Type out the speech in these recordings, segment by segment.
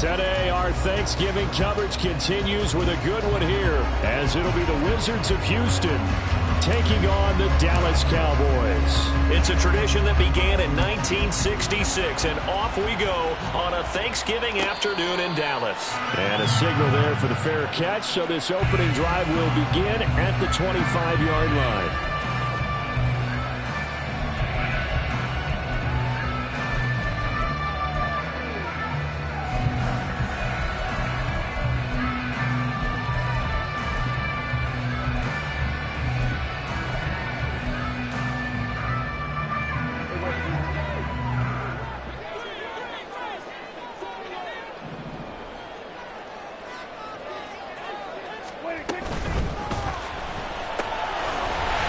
Today, our Thanksgiving coverage continues with a good one here, as it'll be the Wizards of Houston taking on the Dallas Cowboys. It's a tradition that began in 1966, and off we go on a Thanksgiving afternoon in Dallas. And a signal there for the fair catch, so this opening drive will begin at the 25-yard line.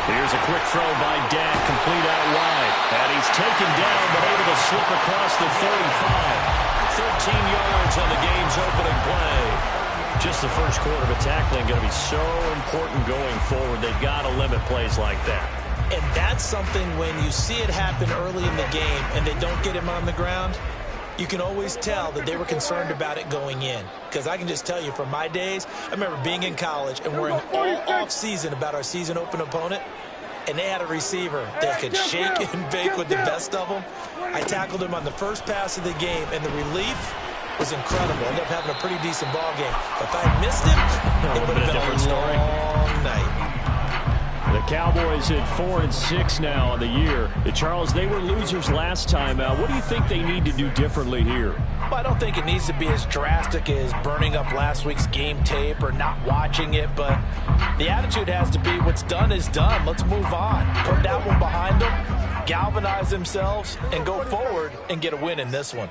Here's a quick throw by Dak, complete out wide. And he's taken down, but able to slip across the 35. 13 yards on the game's opening play. Just the first quarter, but tackling going to be so important going forward. They've got to limit plays like that. And that's something when you see it happen early in the game and they don't get him on the ground, you can always tell that they were concerned about it going in. Because I can just tell you from my days, I remember being in college and worrying all off-season about our season-open opponent, and they had a receiver that could shake and bake with the best of them. I tackled him on the first pass of the game, and the relief was incredible. Ended up having a pretty decent ball game. But if I had missed him, it would have been a different story. Long night. The Cowboys at 4-6 now on the year. Charles, they were losers last time out. What do you think they need to do differently here? Well, I don't think it needs to be as drastic as burning up last week's game tape or not watching it, but the attitude has to be what's done is done. Let's move on. Put that one behind them, galvanize themselves, and go forward and get a win in this one.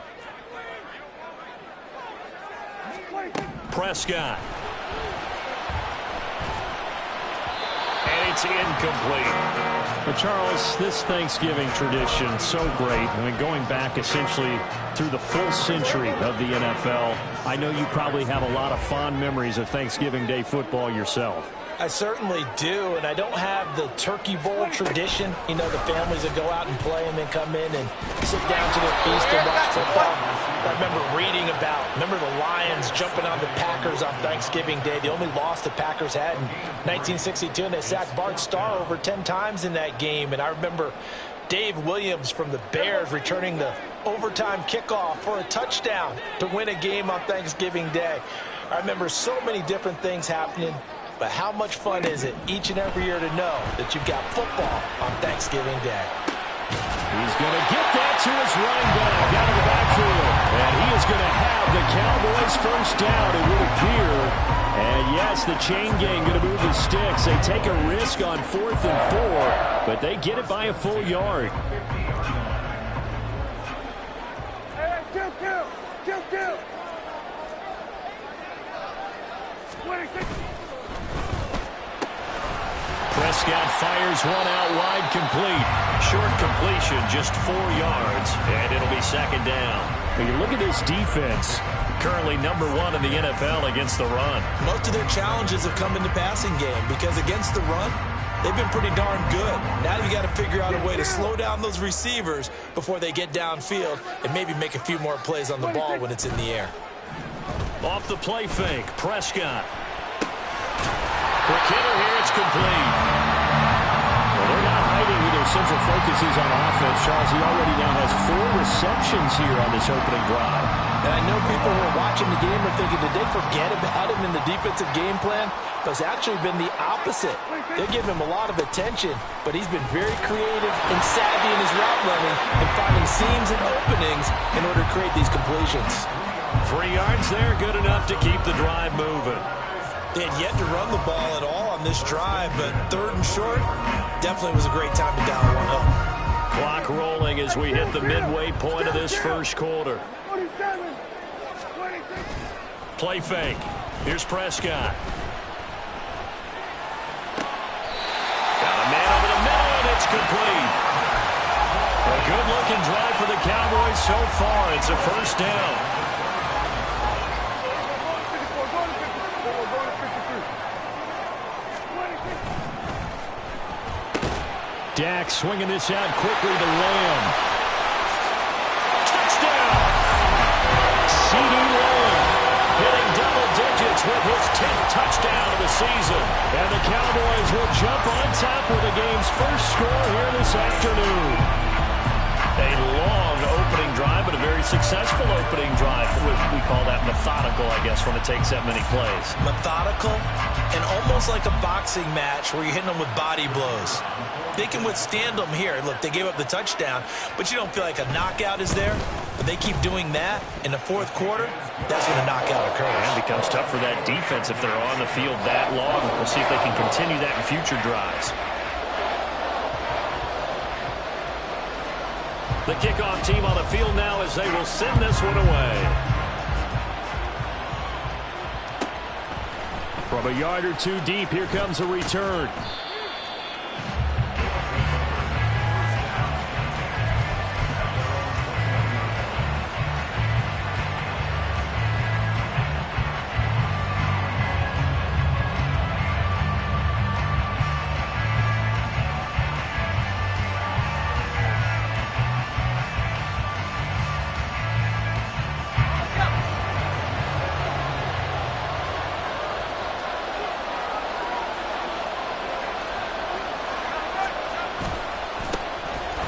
Prescott. And it's incomplete. But Charles, this Thanksgiving tradition, so great. I mean, going back essentially through the full century of the NFL, I know you probably have a lot of fond memories of Thanksgiving Day football yourself. I certainly do, and I don't have the turkey bowl tradition. You know, the families that go out and play and then come in and sit down to their feast and watch football. I remember the Lions jumping on the Packers on Thanksgiving Day. The only loss the Packers had in 1962, and they sacked Bart Starr over 10 times in that game. And I remember Dave Williams from the Bears returning the overtime kickoff for a touchdown to win a game on Thanksgiving Day. I remember so many different things happening. But how much fun is it each and every year to know that you've got football on Thanksgiving Day? He's going to get that to his running back out of the backfield. And he is going to have the Cowboys first down, it would appear. And yes, the chain gang going to move the sticks. They take a risk on 4th and 4, but they get it by a full yard. Prescott fires one out wide, complete. Short completion, just 4 yards, and it'll be second down. When you look at this defense, currently number 1 in the NFL against the run. Most of their challenges have come in the passing game because against the run, they've been pretty darn good. Now you got to figure out a way to slow down those receivers before they get downfield and maybe make a few more plays on the ball when it's in the air. Off the play fake, Prescott. Quick hitter here, it's complete. Well, they're not hiding who their central focus is on offense. Charles, he already now has 4 receptions here on this opening drive. And I know people who are watching the game are thinking, did they forget about him in the defensive game plan? But it's actually been the opposite. They give him a lot of attention, but he's been very creative and savvy in his route running and finding seams and openings in order to create these completions. 3 yards there, good enough to keep the drive moving. They had yet to run the ball at all on this drive, but 3rd and short definitely was a great time to dial one up. Clock rolling as we hit the midway point of this first quarter. Play fake. Here's Prescott. Got a man over the middle, and it's complete. A good-looking drive for the Cowboys so far. It's a first down. Dak swinging this out quickly to Lamb. Touchdown! CeeDee Lamb season. And the Cowboys will jump on top with the game's first score here this afternoon. A long opening drive, but a very successful opening drive. We call that methodical, I guess, when it takes that many plays. Methodical and almost like a boxing match where you're hitting them with body blows. They can withstand them here. Look, they gave up the touchdown, but you don't feel like a knockout is there. But they keep doing that in the fourth quarter. That's when a knockout occurs. And it becomes tough for that defense if they're on the field that long. We'll see if they can continue that in future drives. The kickoff team on the field now as they will send this one away. From a yard or two deep, here comes a return.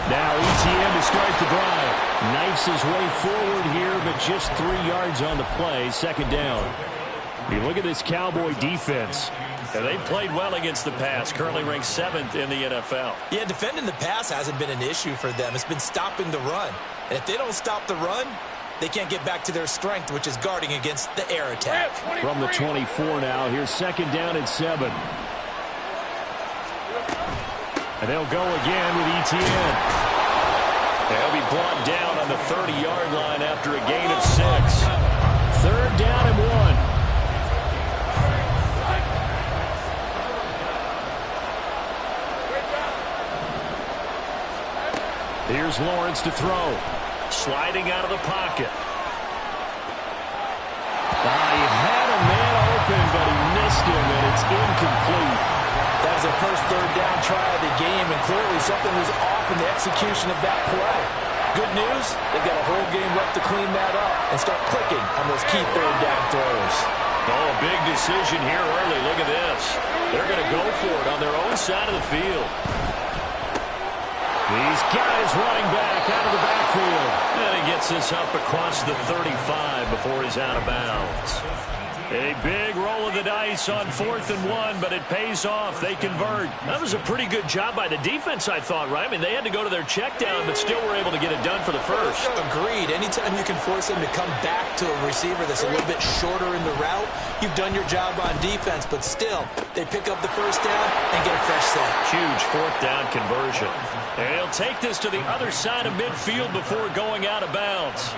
Now ETN to start the drive. Knifes his way forward here, but just 3 yards on the play. Second down. You look at this Cowboy defense. And they've played well against the pass. Currently ranked 7th in the NFL. Yeah, defending the pass hasn't been an issue for them. It's been stopping the run. And if they don't stop the run, they can't get back to their strength, which is guarding against the air attack. From the 24 now, here's second down and 7. And they'll go again with ETN. They'll be brought down on the 30-yard line after a gain of 6. Third down and 1. Here's Lawrence to throw. Sliding out of the pocket. He had a man open, but he missed him, and it's incomplete. That was their first third down try of the game, and clearly something was off in the execution of that play. Good news, they've got a whole game left to clean that up and start clicking on those key third down throws. Oh, a big decision here early. Look at this. They're going to go for it on their own side of the field. He's got his running back out of the backfield. And he gets this up across the 35 before he's out of bounds. A big roll of the dice on 4th and 1, but it pays off. They convert. That was a pretty good job by the defense, I thought, right? I mean, they had to go to their check down, but still were able to get it done for the first. Agreed. Anytime you can force them to come back to a receiver that's a little bit shorter in the route, you've done your job on defense, but still, they pick up the first down and get a fresh set. Huge 4th down conversion. And he'll take this to the other side of midfield before going out of bounds.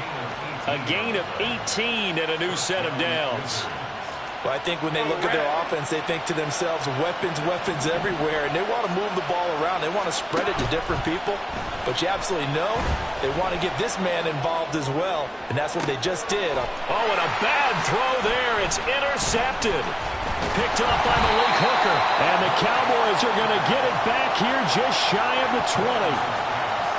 A gain of 18 and a new set of downs. Well, I think when they look at their offense, they think to themselves, weapons, weapons everywhere, and they want to move the ball around. They want to spread it to different people, but you absolutely know they want to get this man involved as well, and that's what they just did. Oh, and a bad throw there. It's intercepted. Picked up by Malik Hooker. And the Cowboys are going to get it back here just shy of the 20.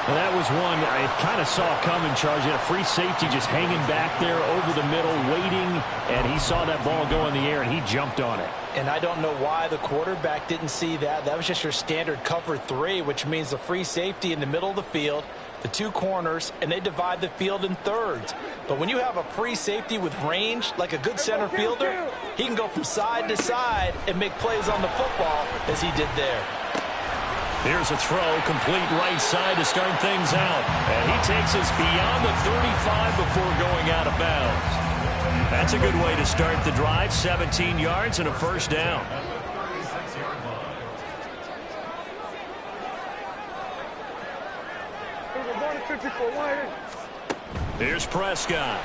And that was one I kind of saw coming, Charge. He had a free safety just hanging back there over the middle, waiting, and he saw that ball go in the air, and he jumped on it. And I don't know why the quarterback didn't see that. That was just your standard cover 3, which means the free safety in the middle of the field, the 2 corners, and they divide the field in thirds. But when you have a free safety with range, like a good center fielder, he can go from side to side and make plays on the football as he did there. Here's a throw, complete right side to start things out. And he takes us beyond the 35 before going out of bounds. That's a good way to start the drive, 17 yards and a first down. Here's Prescott.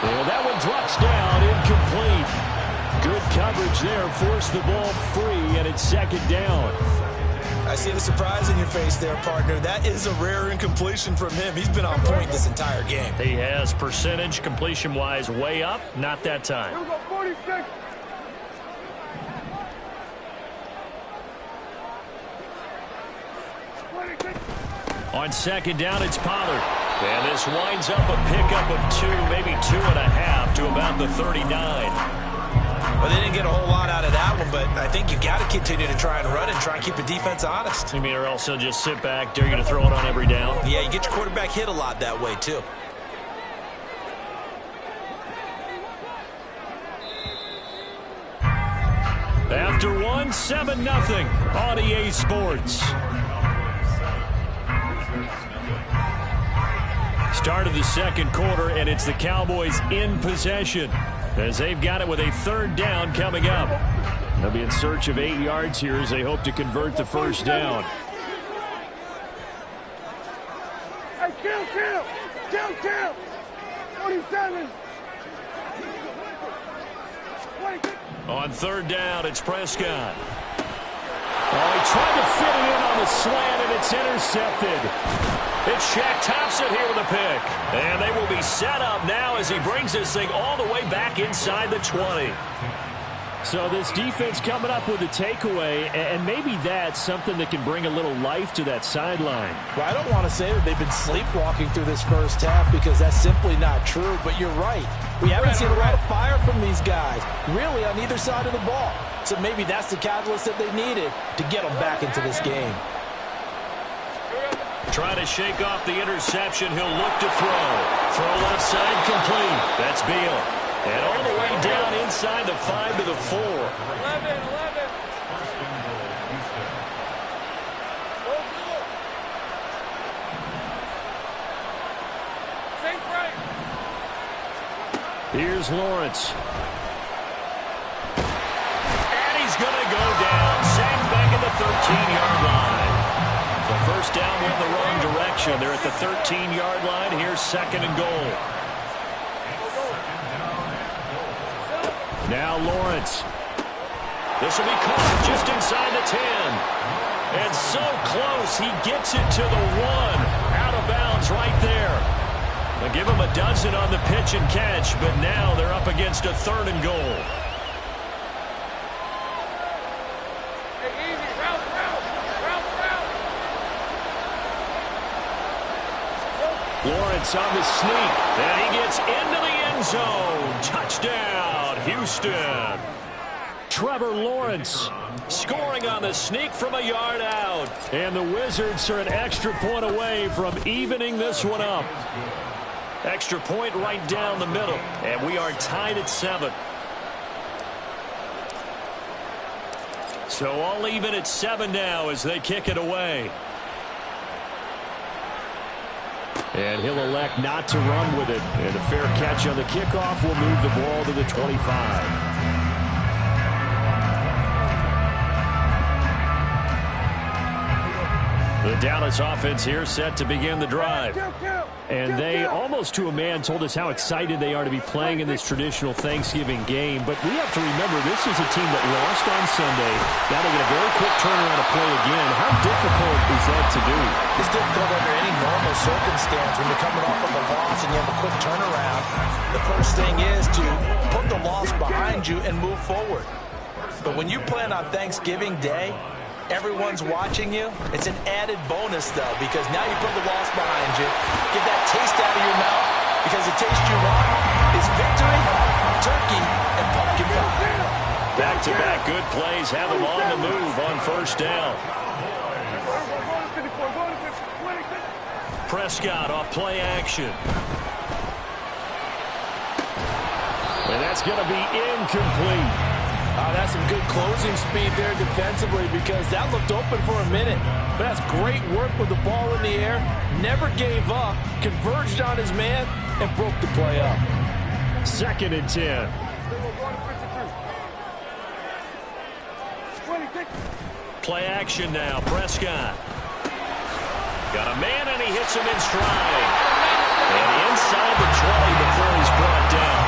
Well, that one drops down, incomplete. Good coverage there, forced the ball free, and it's second down. I see the surprise in your face there, partner. That is a rare incompletion from him. He's been on point this entire game. He has percentage completion-wise way up, not that time. On second down, it's Pollard. And this winds up a pickup of 2, maybe 2.5 to about the 39. Well, they didn't get a whole lot out of that one, but I think you got to continue to try and run and try and keep the defense honest. You mean, or else they'll just sit back, dare you to throw it on every down? Yeah, you get your quarterback hit a lot that way, too. After one, 7-0 on EA Sports. Start of the second quarter, and it's the Cowboys in possession as they've got it with a third down coming up. They'll be in search of 8 yards here as they hope to convert the first down. Hey, kill! 47! On third down, it's Prescott. Oh, he tried to fit it in on the slant, and it's intercepted. It's Shaq Thompson here with a pick. And they will be set up now as he brings this thing all the way back inside the 20. So this defense coming up with a takeaway, and maybe that's something that can bring a little life to that sideline. Well, I don't want to say that they've been sleepwalking through this first half because that's simply not true, but you're right. We haven't seen a lot of fire from these guys, really, on either side of the ball. So maybe that's the catalyst that they needed to get them back into this game. Trying to shake off the interception. He'll look to throw. Throw left side complete. That's Beal. And all the way down inside the 5 to the 4. 11. Here's Lawrence. And he's going to go down. Sacked back at the 13-yard line. The first down went the wrong direction. They're at the 13-yard line. Here's second and goal. Now Lawrence. This will be caught just inside the 10. And so close, he gets it to the 1. Out of bounds right there. They'll give him a dozen on the pitch and catch, but now they're up against a third and goal. Lawrence on the sneak, and he gets into the end zone. Touchdown, Houston. Trevor Lawrence scoring on the sneak from a yard out. And the Wizards are an extra point away from evening this one up. Extra point right down the middle, and we are tied at 7. So all even at 7 now as they kick it away. And he'll elect not to run with it. And a fair catch on the kickoff will move the ball to the 25. The Dallas offense here set to begin the drive. And they, almost to a man, told us how excited they are to be playing in this traditional Thanksgiving game. But we have to remember, this is a team that lost on Sunday. Now they get a very quick turnaround to play again. How difficult is that to do? It's difficult under any normal circumstance when you're coming off of a loss and you have a quick turnaround. The first thing is to put the loss behind you and move forward. But when you're playing on Thanksgiving Day, everyone's watching you. It's an added bonus, though, because now you put the loss behind you. Get that taste out of your mouth, because the taste you want is victory, turkey, and pumpkin pie. Back-to-back good plays have them on the move on first down. Prescott off play action. And that's going to be incomplete. That's some good closing speed there defensively, because that looked open for a minute. But that's great work with the ball in the air. Never gave up, converged on his man, and broke the play up. 2nd and 10. Play action now. Prescott. Got a man, and he hits him in stride. And inside the 20 before he's brought down.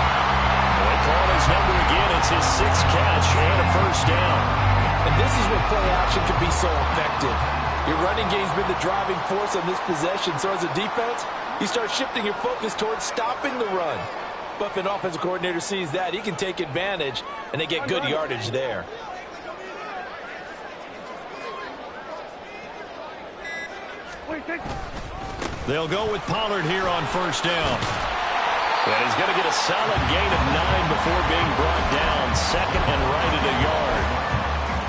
They call his number again. It's his 6th catch and a first down. And this is where play action can be so effective. Your running game's been the driving force on this possession. So as a defense, you start shifting your focus towards stopping the run. But if an offensive coordinator sees that, he can take advantage, and they get good yardage there. They'll go with Pollard here on first down. And he's going to get a solid gain of 9 before being brought down. Second and right at a yard.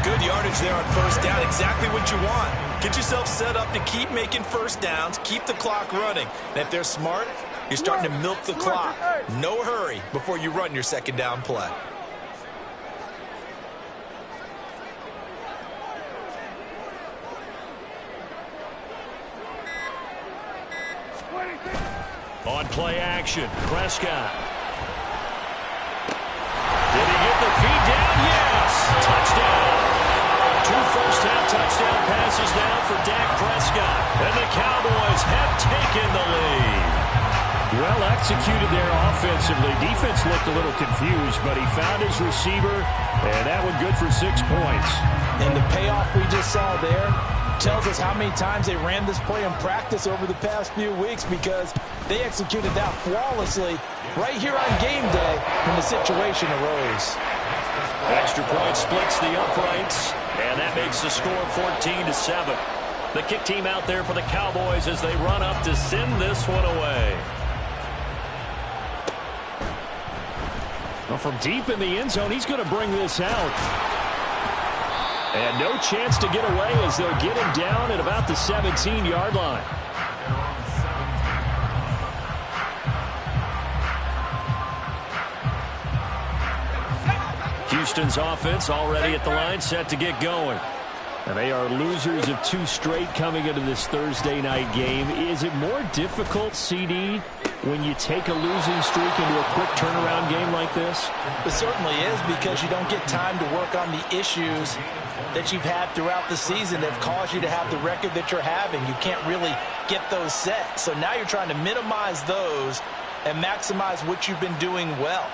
Good yardage there on first down. Exactly what you want. Get yourself set up to keep making first downs, keep the clock running. And if they're smart, you're starting to milk the clock. No hurry before you run your second down play. On play action, Prescott. Did he get the feed down? Yes! Touchdown. 2 first-half touchdown passes now for Dak Prescott. And the Cowboys have taken the lead. Well executed there offensively. Defense looked a little confused, but he found his receiver, and that one good for 6 points. And the payoff we just saw there tells us how many times they ran this play in practice over the past few weeks, because they executed that flawlessly right here on game day when the situation arose. Extra point splits the uprights, and that makes the score 14-7. The kick team out there for the Cowboys as they run up to send this one away. Well, from deep in the end zone, he's going to bring this out. And no chance to get away as they'll get him down at about the 17-yard line. Houston's offense already at the line, set to get going. And they are losers of 2 straight coming into this Thursday night game. Is it more difficult, CD, when you take a losing streak into a quick turnaround game like this? It certainly is, because you don't get time to work on the issues that you've had throughout the season that have caused you to have the record that you're having. You can't really get those set. So now you're trying to minimize those and maximize what you've been doing well.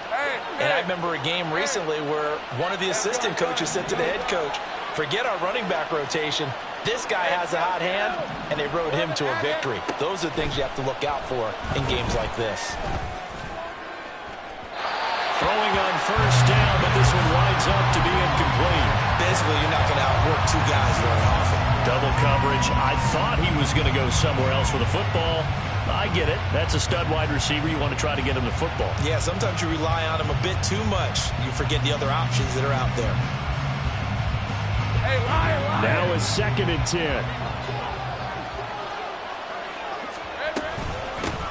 And I remember a game recently where one of the assistant coaches said to the head coach, forget our running back rotation. This guy has a hot hand, and they rode him to a victory. Those are things you have to look out for in games like this. Throwing on first down, but this one winds up to be incomplete. Basically, you're not going to outwork 2 guys very often. Double coverage. I thought he was going to go somewhere else with the football. I get it. That's a stud wide receiver. You want to try to get him the football. Yeah, sometimes you rely on him a bit too much. You forget the other options that are out there. Now it's 2nd and 10.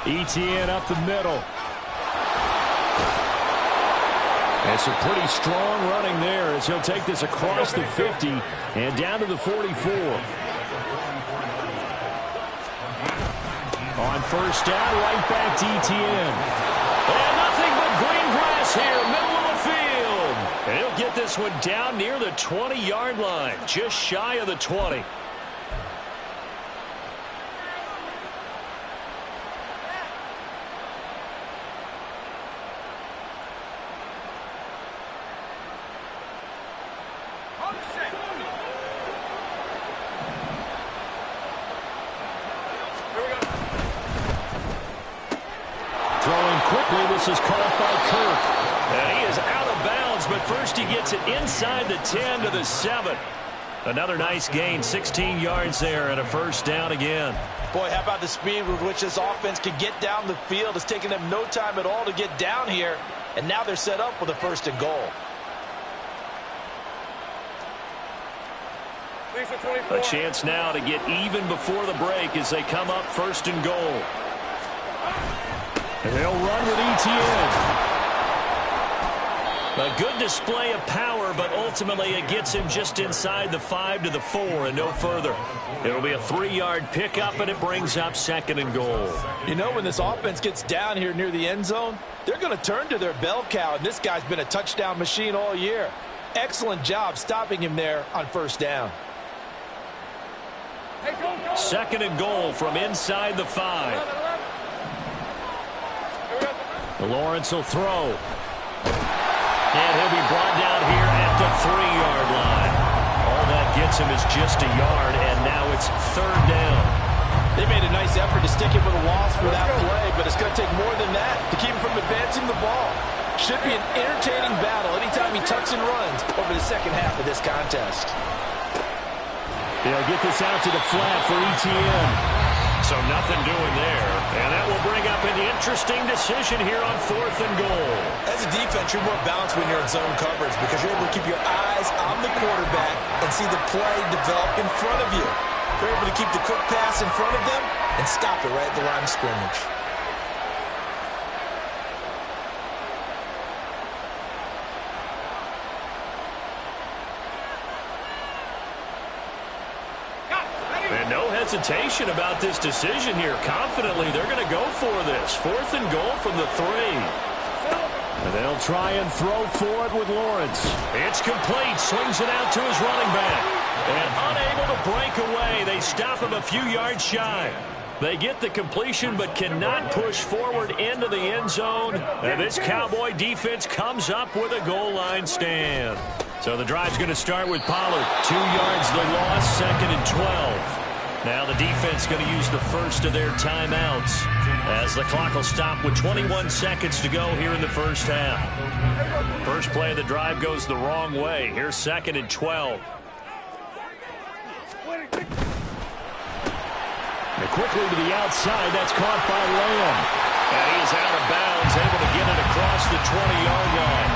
ETN up the middle. And some pretty strong running there as he'll take this across the 50 and down to the 44. On first down, right back to ETN. And nothing but green grass here, middle of the field. And he'll get this one down near the 20-yard line, just shy of the 20. This is caught by Kirk. And he is out of bounds, but first he gets it inside the 10 to the 7. Another nice gain, 16 yards there, and a first down again. Boy, how about the speed with which this offense could get down the field? It's taken them no time at all to get down here, and now they're set up with a 1st and goal. A chance now to get even before the break as they come up 1st and goal. And they'll run with ETN. A good display of power, but ultimately it gets him just inside the 5 to the 4 and no further. It'll be a 3-yard pickup, and it brings up 2nd and goal. You know, when this offense gets down here near the end zone, they're going to turn to their bell cow, and this guy's been a touchdown machine all year. Excellent job stopping him there on 1st down. 2nd and goal from inside the 5. Lawrence will throw. And he'll be brought down here at the 3-yard line. All that gets him is just a yard, and now it's 3rd down. They made a nice effort to stick him with a loss for that play, but it's going to take more than that to keep him from advancing the ball. Should be an entertaining battle anytime he tucks and runs over the second half of this contest. They'll get this out to the flat for ETN. So nothing doing there. And that will bring up an interesting decision here on 4th and goal. As a defense, you're more balanced when you're in zone coverage because you're able to keep your eyes on the quarterback and see the play develop in front of you. You're able to keep the quick pass in front of them and stop it right at the line of scrimmage. And no hesitation about this decision here. Confidently, they're going to go for this. 4th and goal from the 3. And they'll try and throw for it with Lawrence. It's complete. Swings it out to his running back. And unable to break away. They stop him a few yards shy. They get the completion but cannot push forward into the end zone. And this Cowboy defense comes up with a goal line stand. So the drive's going to start with Pollard. 2 yards the loss, 2nd and 12. Now the defense going to use the first of their timeouts as the clock will stop with 21 seconds to go here in the first half. First play of the drive goes the wrong way. Here's 2nd and 12. And quickly to the outside. That's caught by Lamb. And he is out of bounds, able to get it across the 20-yard line.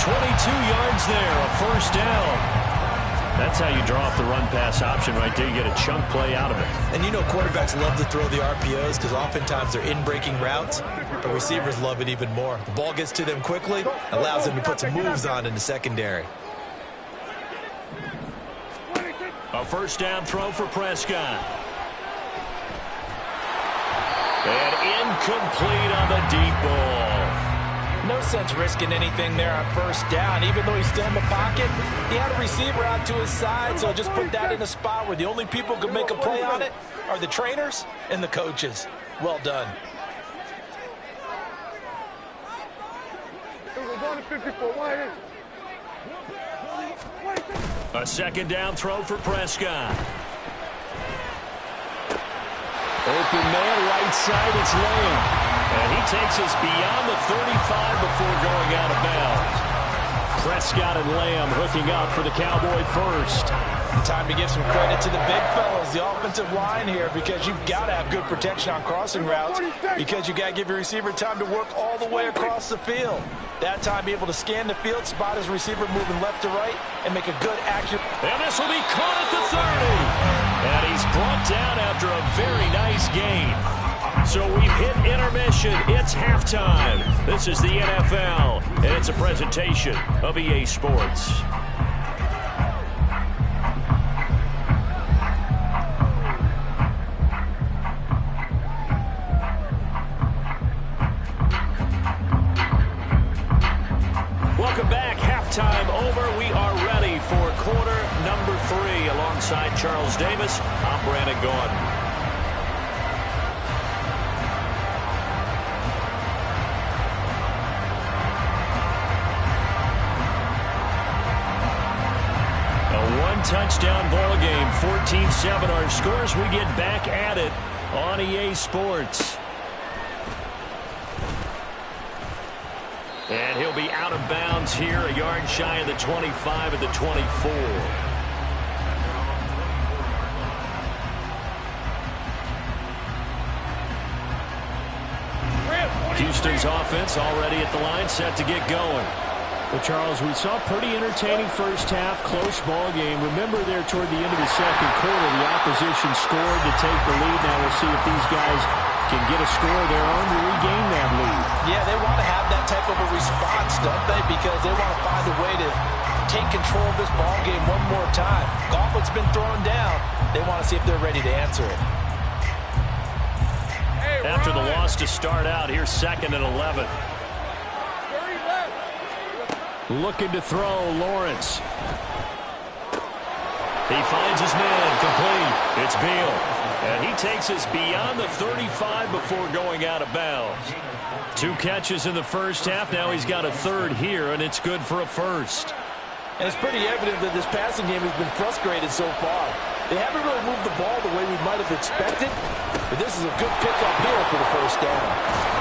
22 yards there, a first down. That's how you draw up the run-pass option right there. You get a chunk play out of it. And you know quarterbacks love to throw the RPOs because oftentimes they're in-breaking routes, but receivers love it even more. The ball gets to them quickly, allows them to put some moves on in the secondary. A first down throw for Prescott. And incomplete on the deep ball. No sense risking anything there on first down. Even though he's still in the pocket, he had a receiver out to his side, so just put that in a spot where the only people who can make a play on it are the trainers and the coaches. Well done. A second down throw for Prescott. Open man, right side, it's Lamb. And he takes us beyond the 35 before going out of bounds. Prescott and Lamb hooking up for the Cowboy first. Time to give some credit to the big fellas, the offensive line here, because you've got to have good protection on crossing routes because you've got to give your receiver time to work all the way across the field. That time, be able to scan the field, spot his receiver moving left to right, and make a good, accurate... And this will be caught at the 30. And he's brought down after a very nice gain. So we've hit intermission. It's halftime. This is the NFL, and it's a presentation of EA Sports. Welcome back. Halftime over. We are ready for quarter number 3. Alongside Charles Davis, I'm Brandon Gaudin. Touchdown ball game, 14-7 our scores. We get back at it on EA Sports. And he'll be out of bounds here, a yard shy of the 25 at the 24. Houston's offense already at the line, set to get going. Well, Charles, we saw a pretty entertaining first half, close ball game. Remember there toward the end of the second quarter, the opposition scored to take the lead. Now we'll see if these guys can get a score of their own to regain that lead. Yeah, they want to have that type of a response, don't they? Because they want to find a way to take control of this ball game one more time. Gauntlet's been thrown down. They want to see if they're ready to answer it. After the loss to start out, here's 2nd and 11. Looking to throw, Lawrence. He finds his man, complete. It's Beal. And he takes us beyond the 35 before going out of bounds. 2 catches in the first half. Now he's got a 3rd here, and it's good for a first. And it's pretty evident that this passing game has been frustrated so far. They haven't really moved the ball the way we might have expected, but this is a good pickup here for the first down.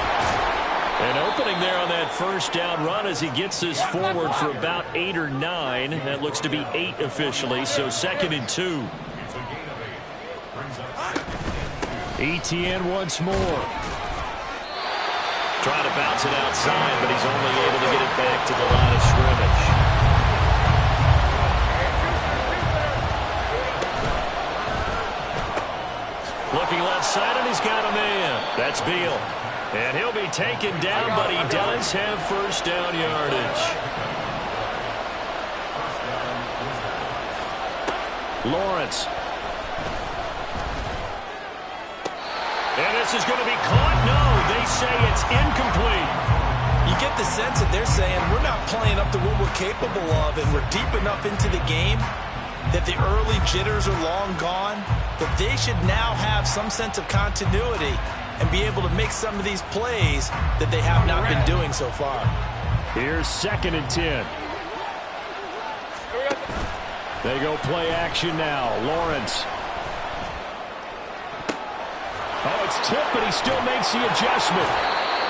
An opening there on that first down run as he gets this forward for about 8 or 9. That looks to be 8 officially, so 2nd and 2. ETN once more. Trying to bounce it outside, but he's only able to get it back to the line of scrimmage. Looking left side, and he's got a man. That's Beal. And he'll be taken down, but he does have first down yardage. Lawrence. And this is going to be caught. No, they say it's incomplete. You get the sense that they're saying we're not playing up to what we're capable of, and we're deep enough into the game that the early jitters are long gone, that they should now have some sense of continuity and be able to make some of these plays that they have not been doing so far. Here's 2nd and 10. They go play action now. Lawrence. Oh, it's tipped, but he still makes the adjustment.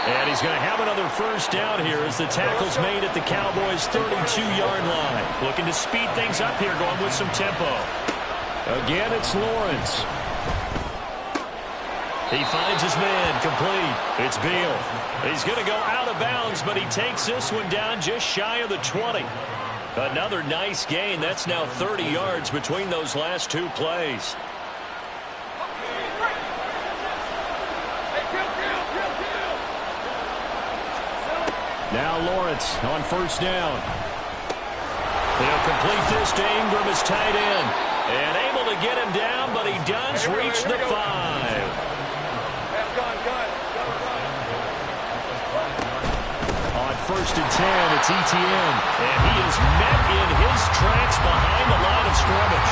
And he's going to have another first down here as the tackle's made at the Cowboys' 32-yard line. Looking to speed things up here, going with some tempo. Again, it's Lawrence. He finds his man, complete. It's Beal. He's going to go out of bounds, but he takes this one down just shy of the 20. Another nice gain. That's now 30 yards between those last two plays. Now Lawrence on first down. He'll complete this to Ingram, his tight end. And able to get him down, but he does reach the 5. On first and 10, it's ETN. And he is met in his tracks behind the line of scrimmage.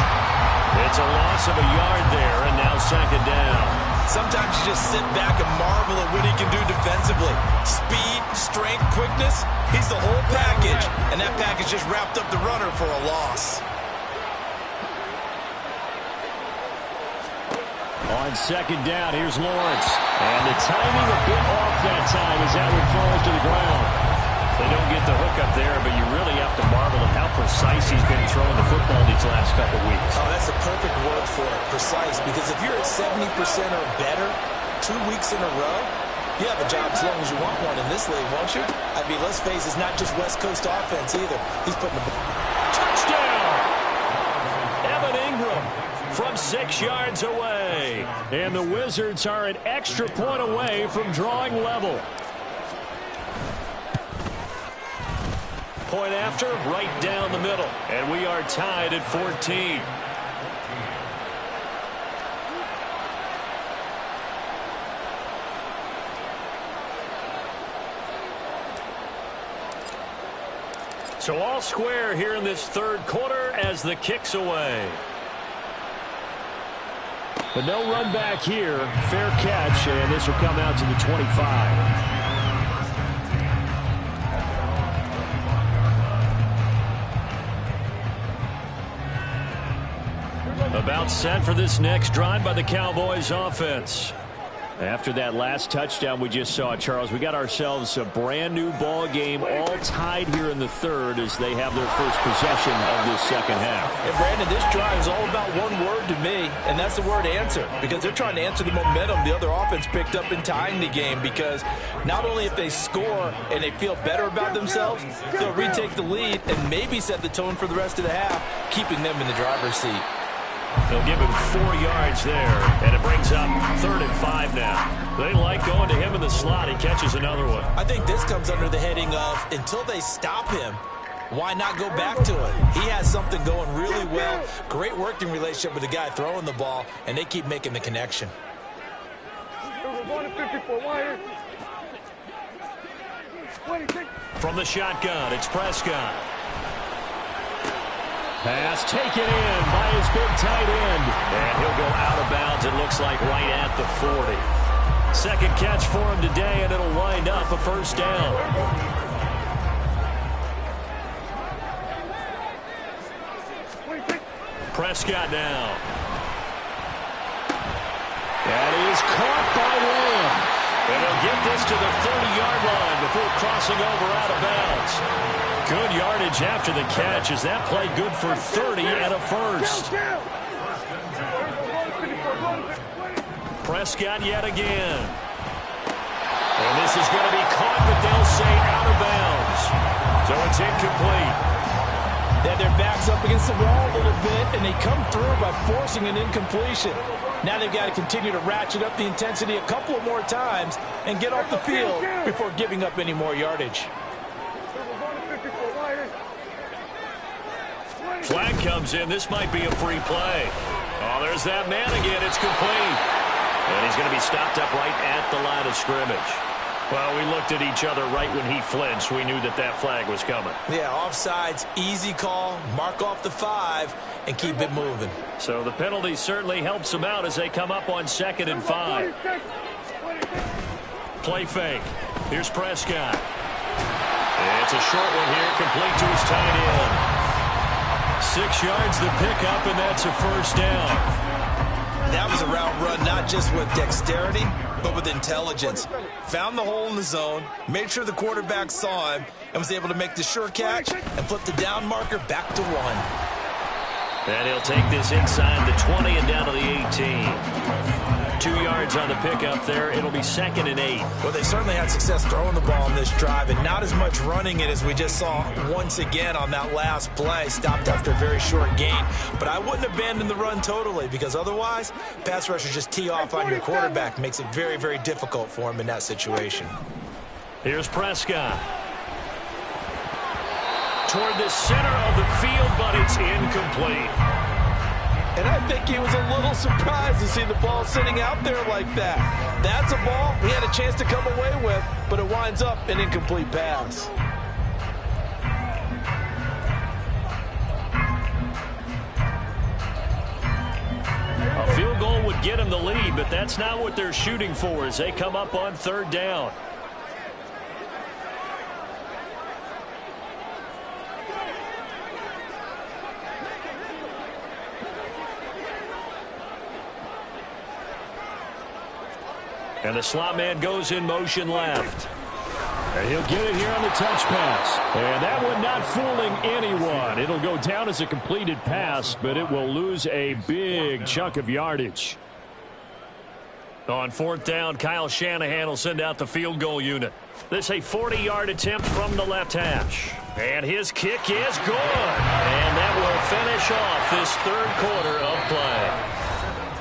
It's a loss of a yard there, and now 2nd down. Sometimes you just sit back and marvel at what he can do defensively. Speed, strength, quickness, he's the whole package. And that package just wrapped up the runner for a loss. On 2nd down, here's Lawrence. And the timing a bit off that time as that one falls to the ground. They don't get the hook up there, but you really have to marvel at how precise he's been throwing the football these last couple weeks. Oh, that's a perfect word for it, precise. Because if you're at 70% or better 2 weeks in a row, you have a job as long as you want one in this league, won't you? I mean, let's face it, it's not just West Coast offense either. He's putting the... Touchdown! Evan Ingram from 6 yards away. And the Wizards are an extra point away from drawing level. Point after, right down the middle. And we are tied at 14. So all square here in this 3rd quarter as the kick's away. But no run back here. Fair catch, and this will come out to the 25. About set for this next drive by the Cowboys offense. After that last touchdown we just saw, Charles, we got ourselves a brand new ball game, all tied here in the 3rd as they have their first possession of this 2nd half. And Brandon, this drive is all about one word to me, and that's the word answer. Because they're trying to answer the momentum the other offense picked up in tying the game. Because not only if they score and they feel better about themselves, they'll retake the lead and maybe set the tone for the rest of the half, keeping them in the driver's seat. They'll give him 4 yards there, and it brings up 3rd and 5 now. They like going to him in the slot. He catches another one. I think this comes under the heading of until they stop him, why not go back to it? He has something going really well. Great working relationship with the guy throwing the ball, and they keep making the connection. From the shotgun, it's Prescott. Pass taken in by his big tight end. And he'll go out of bounds, it looks like, right at the 40. 2nd catch for him today, and it'll wind up a first down. Prescott now. That is caught by Lamb. And he'll get this to the 30-yard line before crossing over out of bounds. Good yardage after the catch as that play good for 30 and a first. Prescott yet again. And this is going to be caught, but they'll say out of bounds. So it's incomplete. They have their backs up against the wall a little bit, and they come through by forcing an incompletion. Now they've got to continue to ratchet up the intensity a couple of more times and get off the field before giving up any more yardage. Flag comes in. This might be a free play. Oh, there's that man again. It's complete. And he's going to be stopped up right at the line of scrimmage. Well, we looked at each other right when he flinched. We knew that that flag was coming. Yeah, offsides, easy call, mark off the 5, and keep it moving. So the penalty certainly helps them out as they come up on 2nd and 5. Play fake. Here's Prescott. It's a short one here, complete to his tight end. 6 yards the pickup, and that's a first down. That was a route run not just with dexterity, but with intelligence. Found the hole in the zone, made sure the quarterback saw him, and was able to make the sure catch and flip the down marker back to 1. And he'll take this inside the 20 and down to the 18. 2 yards on the pickup there. It'll be 2nd and 8. Well, they certainly had success throwing the ball on this drive, and not as much running it as we just saw once again on that last play. Stopped after a very short gain. But I wouldn't abandon the run totally, because otherwise, pass rushers just tee off on your quarterback. Makes it very, very difficult for him in that situation. Here's Prescott. Toward the center of the field, but it's incomplete. And I think he was a little surprised to see the ball sitting out there like that. That's a ball he had a chance to come away with, but it winds up an incomplete pass. A field goal would get him the lead, but that's not what they're shooting for as they come up on 3rd down. And the slot man goes in motion left. And he'll get it here on the touch pass. And that one not fooling anyone. It'll go down as a completed pass, but it will lose a big chunk of yardage. On 4th down, Kyle Shanahan will send out the field goal unit. This a 40-yard attempt from the left hash. And his kick is good. And that will finish off this 3rd quarter of play.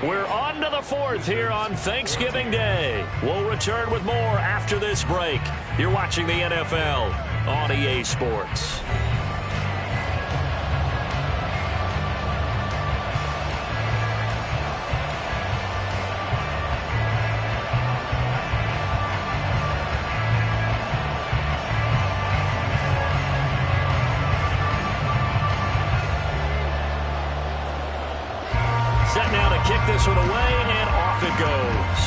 We're on to the 4th here on Thanksgiving Day. We'll return with more after this break. You're watching the NFL on EA Sports. Set now to kick this one away, and off it goes.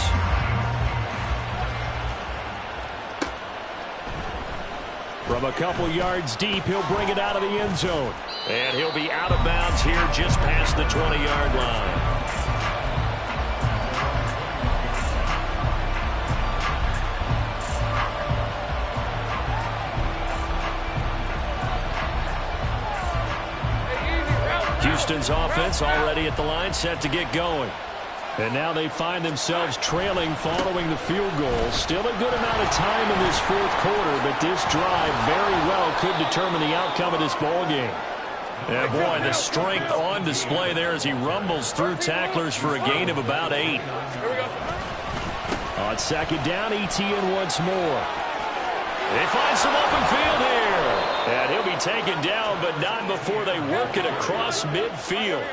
From a couple yards deep, he'll bring it out of the end zone. And he'll be out of bounds here just past the 20-yard line. Houston's offense already at the line, set to get going. And now they find themselves trailing following the field goal. Still a good amount of time in this 4th quarter, but this drive very well could determine the outcome of this ball game. Yeah, boy, the strength on display there as he rumbles through tacklers for a gain of about 8. On 2nd down, ETN once more. They find some open field here. And he'll be taken down, but not before they work it across midfield.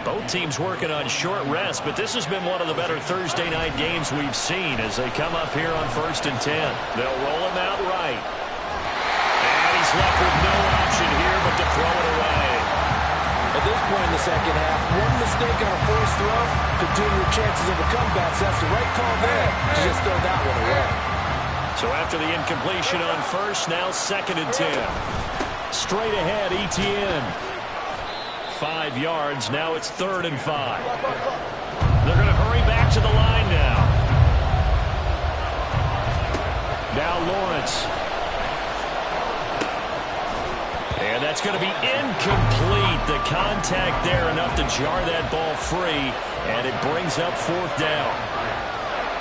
Both teams working on short rest, but this has been one of the better Thursday night games we've seen as they come up here on 1st and 10. They'll roll him out right. And he's left with no option here but to throw it away. At this point in the second half, one mistake on a forced throw could doom your chances of a comeback. So that's the right call there to just throw that one away. So after the incompletion on 1st, now 2nd and 10. Straight ahead, ETN. 5 yards. Now it's 3rd and 5. They're going to hurry back to the line now. Now Lawrence. And that's going to be incomplete. The contact there enough to jar that ball free. And it brings up 4th down.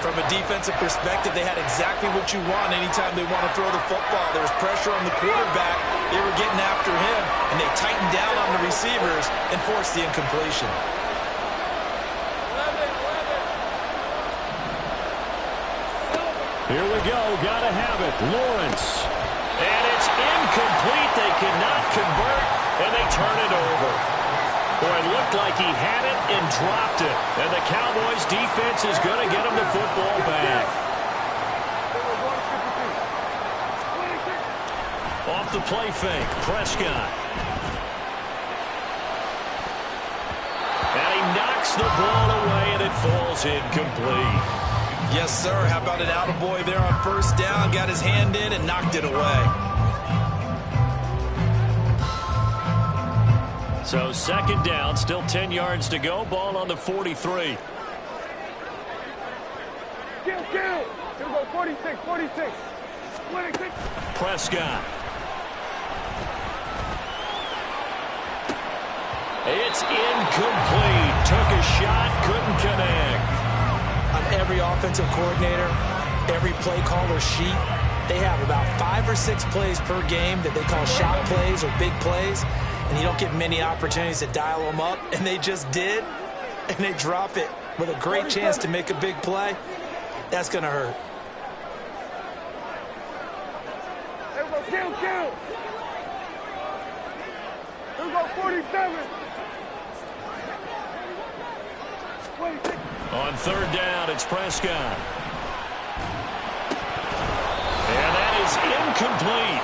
From a defensive perspective, they had exactly what you want anytime they want to throw the football. There was pressure on the quarterback. They were getting after him, and they tightened down on the receivers and forced the incompletion. Here we go. Gotta have it. Lawrence. And it's incomplete. They cannot convert, and they turn it over. Boy, it looked like he had it and dropped it. And the Cowboys defense is going to get him the football back. Off the play fake, Prescott. And he knocks the ball away, and it falls incomplete. Yes, sir. How about an attaboy there on first down? Got his hand in and knocked it away. So second down, still 10 yards to go. Ball on the 43. Kill. Here we go, 46. 26. Prescott. It's incomplete. Took a shot, couldn't connect. On every offensive coordinator, every play caller sheet, they have about 5 or 6 plays per game that they call shot plays or big plays, and you don't get many opportunities to dial them up, and they just did, and they drop it with a great chance to make a big play. That's going to hurt. Here we go, kill. Here we go, 47. 26. On third down, it's Prescott. And that is incomplete.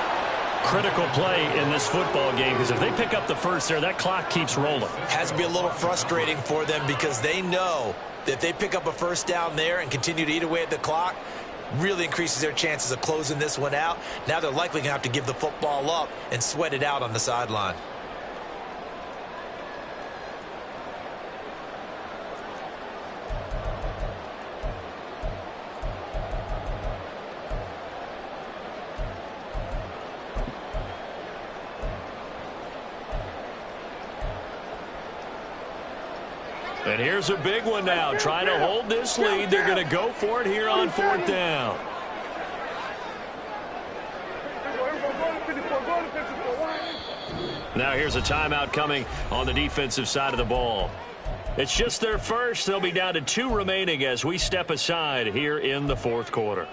Critical play in this football game, because if they pick up the first there, that clock keeps rolling. Has to be a little frustrating for them because they know that if they pick up a first down there and continue to eat away at the clock, really increases their chances of closing this one out. Now they're likely going to have to give the football up and sweat it out on the sideline. And here's a big one now. Trying to hold this lead. They're going to go for it here on fourth down. Now here's a timeout coming on the defensive side of the ball. It's just their first. They'll be down to 2 remaining as we step aside here in the fourth quarter.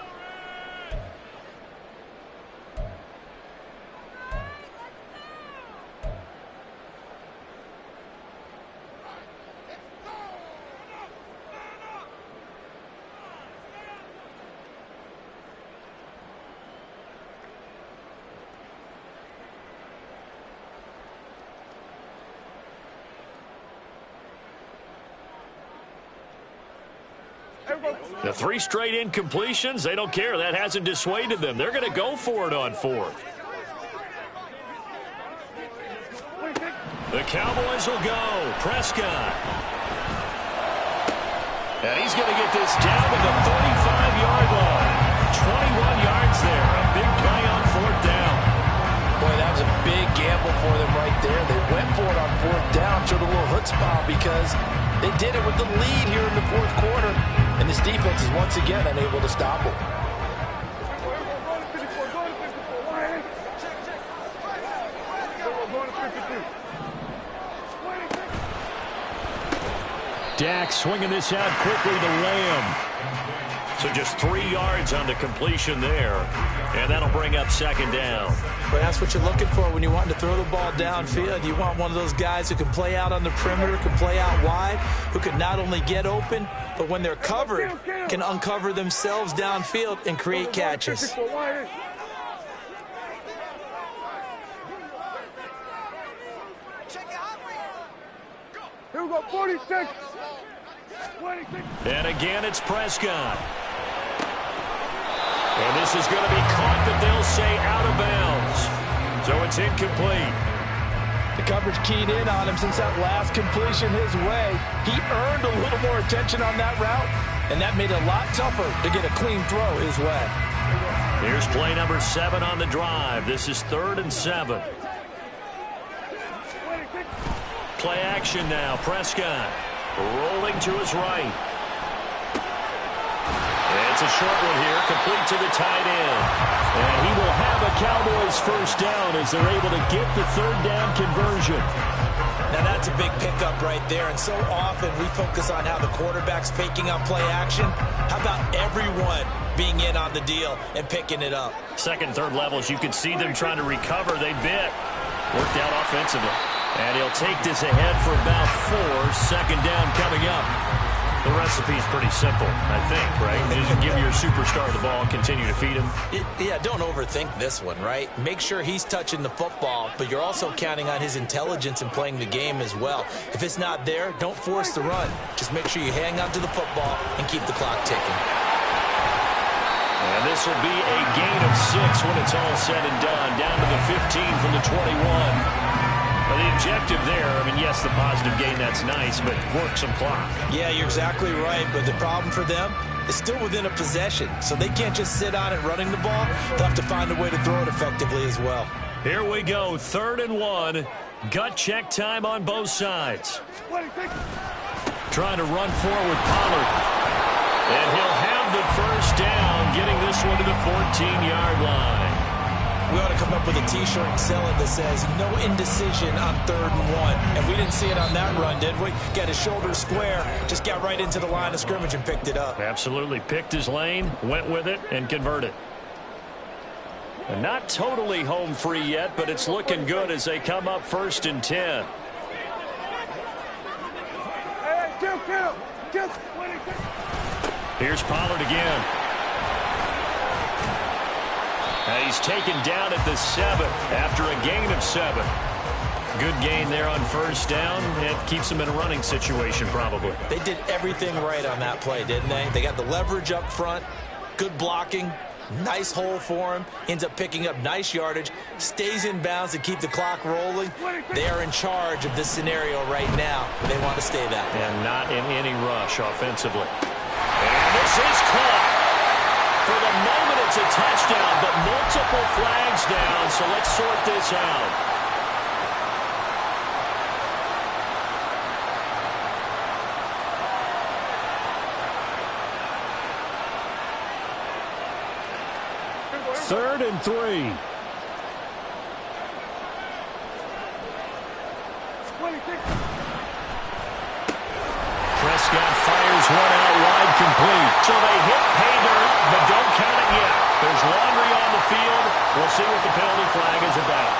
The 3 straight incompletions, they don't care. That hasn't dissuaded them. They're going to go for it on fourth. The Cowboys will go. Prescott. And he's going to get this down to the 35-yard line. 21 yards there. A big play on fourth down. Boy, that was a big gamble for them right there. They went for it on fourth down, showed a little chutzpah because they did it with the lead here in the fourth quarter. And this defense is once again unable to stop them. Dak swinging this out quickly to Lamb. So just 3 yards on the completion there. And that'll bring up second down. But that's what you're looking for when you want to throw the ball downfield. You want one of those guys who can play out on the perimeter, can play out wide, who can not only get open, but when they're covered, can uncover themselves downfield and create catches. Here we go, 46. 26. And again, it's Prescott. And this is going to be caught, but they'll say out of bounds. So it's incomplete. The coverage keyed in on him since that last completion his way. He earned a little more attention on that route, and that made it a lot tougher to get a clean throw his way. Here's play number 7 on the drive. This is 3rd and 7. Play action now. Prescott rolling to his right. It's a short one here, complete to the tight end. And he will have a Cowboys first down as they're able to get the third down conversion. Now that's a big pickup right there, and so often we focus on how the quarterback's faking out play action. How about everyone being in on the deal and picking it up? Second, third levels, you could see them trying to recover. They bit. Worked out offensively. And he'll take this ahead for about 4. Second down coming up. The recipe's pretty simple, I think, right? Just give your superstar the ball and continue to feed him. Yeah, don't overthink this one, right? Make sure he's touching the football, but you're also counting on his intelligence in playing the game as well. If it's not there, don't force the run. Just make sure you hang on to the football and keep the clock ticking. And this will be a gain of 6 when it's all said and done. Down to the 15 from the 21. Well, the objective there, I mean, yes, the positive gain, that's nice, but work some clock. Yeah, you're exactly right, but the problem for them is still within a possession, so they can't just sit on it running the ball. They'll have to find a way to throw it effectively as well. Here we go, 3rd and 1. Gut check time on both sides. Trying to run forward, Pollard. And he'll have the first down, getting this one to the 14-yard line. We ought to come up with a T-shirt and sell it that says, no indecision on 3rd and 1. And we didn't see it on that run, did we? Got his shoulders square, just got right into the line of scrimmage and picked it up. Absolutely. Picked his lane, went with it, and converted. And not totally home free yet, but it's looking good as they come up 1st and 10. Here's Pollard again. And he's taken down at the 7 after a gain of 7. Good gain there on first down. It keeps him in a running situation probably. They did everything right on that play, didn't they? They got the leverage up front, good blocking, nice hole for him, ends up picking up nice yardage, stays in bounds to keep the clock rolling. They are in charge of this scenario right now. They want to stay that way. And not in any rush offensively. And this is caught. For the moment, it's a touchdown, but multiple flags down, so let's sort this out. Third and 3. Prescott fires one out wide, complete. So they hit pay dirt, but don't count it yet. There's laundry on the field. We'll see what the penalty flag is about.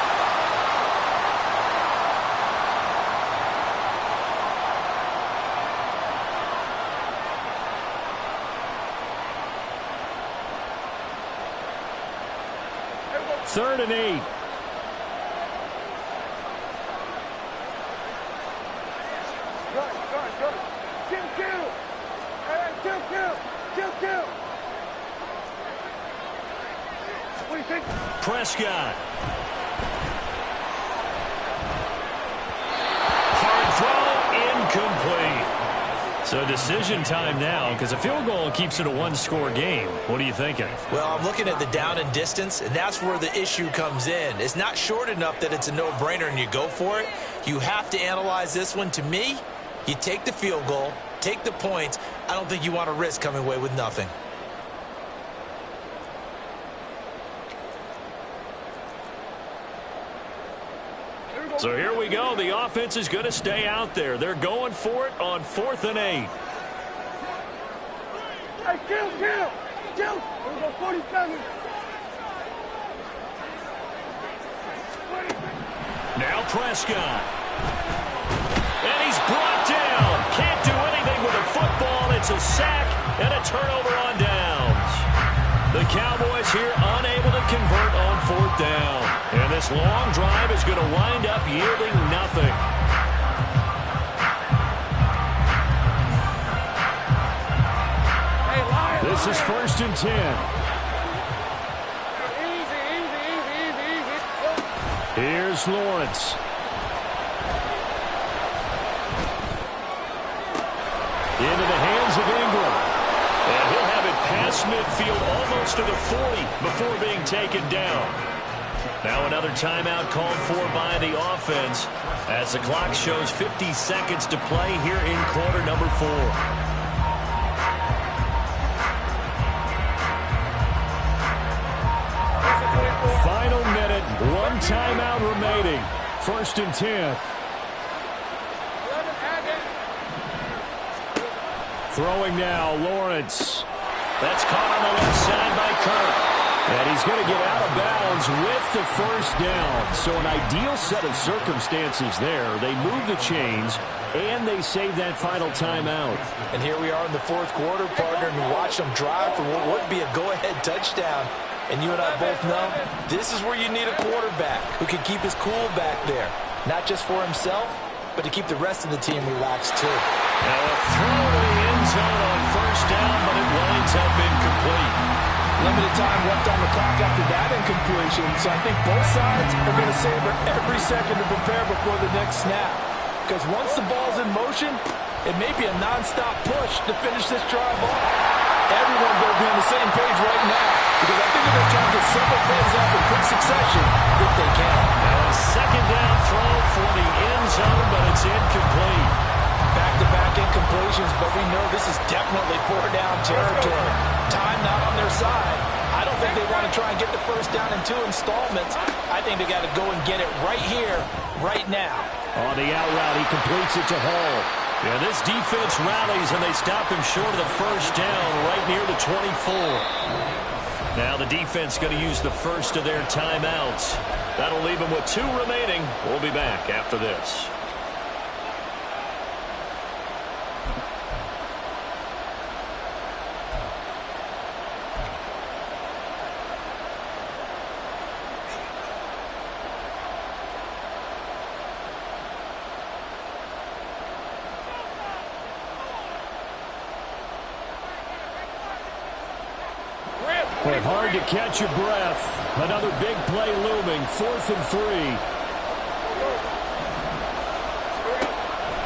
Third and 8. Prescott. Hard throw, incomplete. So decision time now, because a field goal keeps it a one-score game. What are you thinking? Well, I'm looking at the down and distance, and that's where the issue comes in. It's not short enough that it's a no-brainer and you go for it. You have to analyze this one. To me, you take the field goal, take the points. I don't think you want to risk coming away with nothing. So here we go. The offense is going to stay out there. They're going for it on 4th and 8. Hey, kill! Here we go, 47. Now Prescott. And he's brought down. Can't do anything with a football. It's a sack and a turnover on downs. The Cowboys here unable to convert on 4th down. And this long drive is going to wind up yielding nothing. This is 1st and 10. Here's Lawrence. Into the hands of Ingram. And he'll have it past midfield almost to the 40 before being taken down. Now another timeout called for by the offense as the clock shows 50 seconds to play here in quarter number 4. One timeout remaining. 1st and 10. Throwing now, Lawrence. That's caught on the left side by Kirk. And he's going to get out of bounds with the 1st down. So an ideal set of circumstances there. They move the chains, and they save that final timeout. And here we are in the 4th quarter, partner, and watch them drive for what would be a go-ahead touchdown. And you and I both know this is where you need a quarterback who can keep his cool back there. Not just for himself, but to keep the rest of the team relaxed too. Now a throw to the end zone on 1st down, but it winds up incomplete. Limited time left on the clock after that incompletion, so I think both sides are going to savor every second to prepare before the next snap. Because once the ball's in motion, it may be a non-stop push to finish this drive off. Everyone better be on the same page right now, because I think they're going to try to get several plays off in quick succession if they can. Now a 2nd down throw for the end zone, but it's incomplete. Back-to-back incompletions, but we know this is definitely 4-down territory. Time not on their side. I don't think they want to try and get the 1st down in 2 installments. I think they got to go and get it right here, right now. On the out route, he completes it to Hall. Yeah, this defense rallies, and they stop him short of the 1st down right near the 24. Now the defense going to use the 1st of their timeouts. That'll leave them with 2 remaining. We'll be back after this. But hard to catch your breath. Another big play looming. 4th and 3.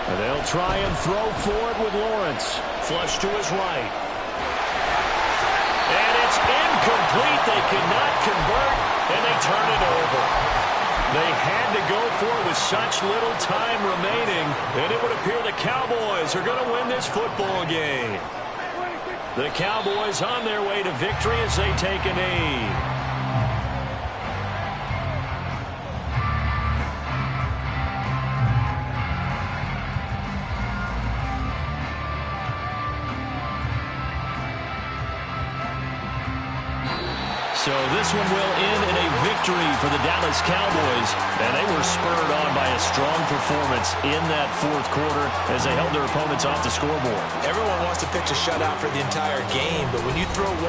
And they'll try and throw for it with Lawrence. Flush to his right. And it's incomplete. They cannot convert, and they turn it over. They had to go for it with such little time remaining, and it would appear the Cowboys are going to win this football game. The Cowboys on their way to victory as they take a knee. So this one will end in a victory for the Dallas Cowboys, and they were spurred on by a strong performance in that 4th quarter as they held their opponents off the scoreboard. Everyone wants to pitch a shutout for the entire game, but when you throw one